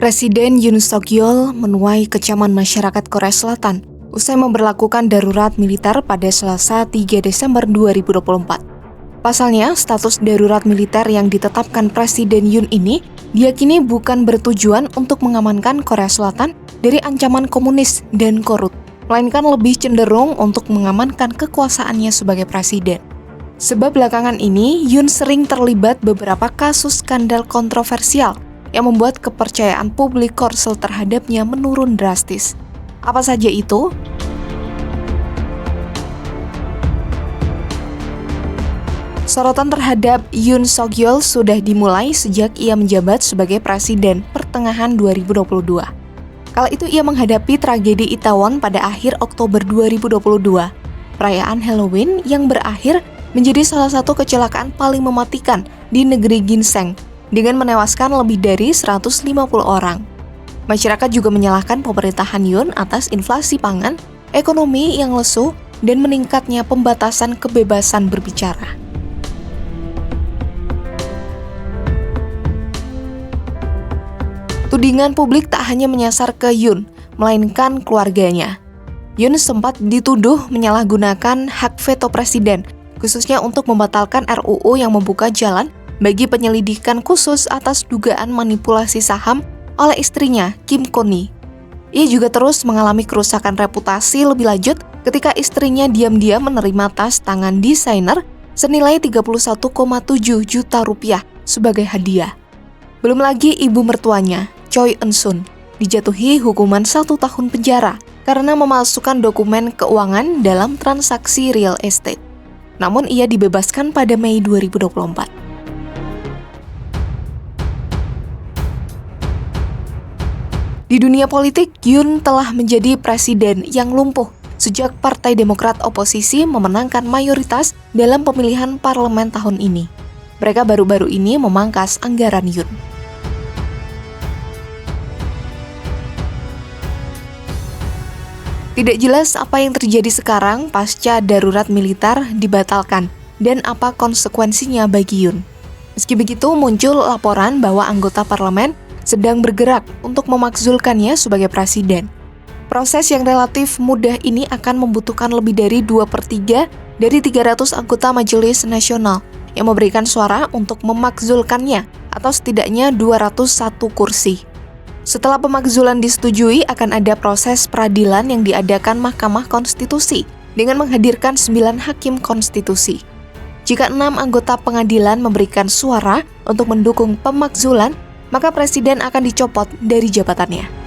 Presiden Yoon Suk-yeol menuai kecaman masyarakat Korea Selatan usai memberlakukan darurat militer pada Selasa 3 Desember 2024. Pasalnya, status darurat militer yang ditetapkan Presiden Yoon ini diyakini bukan bertujuan untuk mengamankan Korea Selatan dari ancaman komunis dan korup, melainkan lebih cenderung untuk mengamankan kekuasaannya sebagai presiden. Sebab belakangan ini, Yoon sering terlibat beberapa kasus skandal kontroversial yang membuat kepercayaan publik Korsel terhadapnya menurun drastis. Apa saja itu? Sorotan terhadap Yoon Suk-yeol sudah dimulai sejak ia menjabat sebagai presiden pertengahan 2022. Kala itu ia menghadapi tragedi Itaewon pada akhir Oktober 2022, perayaan Halloween yang berakhir menjadi salah satu kecelakaan paling mematikan di negeri Ginseng, dengan menewaskan lebih dari 150 orang. Masyarakat juga menyalahkan pemerintahan Yoon atas inflasi pangan, ekonomi yang lesu, dan meningkatnya pembatasan kebebasan berbicara. Tudingan publik tak hanya menyasar ke Yoon, melainkan keluarganya. Yoon sempat dituduh menyalahgunakan hak veto presiden, khususnya untuk membatalkan RUU yang membuka jalan bagi penyelidikan khusus atas dugaan manipulasi saham oleh istrinya, Kim Ko-ni. Ia juga terus mengalami kerusakan reputasi lebih lanjut ketika istrinya diam-diam menerima tas tangan desainer senilai 31,7 juta rupiah sebagai hadiah. Belum lagi ibu mertuanya, Choi Eun-sun, dijatuhi hukuman 1 tahun penjara karena memalsukan dokumen keuangan dalam transaksi real estate. Namun ia dibebaskan pada Mei 2024. Di dunia politik, Yoon telah menjadi presiden yang lumpuh sejak Partai Demokrat oposisi memenangkan mayoritas dalam pemilihan parlemen tahun ini. Mereka baru-baru ini memangkas anggaran Yoon. Tidak jelas apa yang terjadi sekarang pasca darurat militer dibatalkan dan apa konsekuensinya bagi Yoon. Meski begitu, muncul laporan bahwa anggota parlemen sedang bergerak untuk memakzulkannya sebagai presiden. Proses yang relatif mudah ini akan membutuhkan lebih dari 2/3 dari 300 anggota Majelis Nasional yang memberikan suara untuk memakzulkannya, atau setidaknya 201 kursi. Setelah pemakzulan disetujui, akan ada proses peradilan yang diadakan Mahkamah Konstitusi dengan menghadirkan 9 hakim konstitusi. Jika 6 anggota pengadilan memberikan suara untuk mendukung pemakzulan, maka presiden akan dicopot dari jabatannya.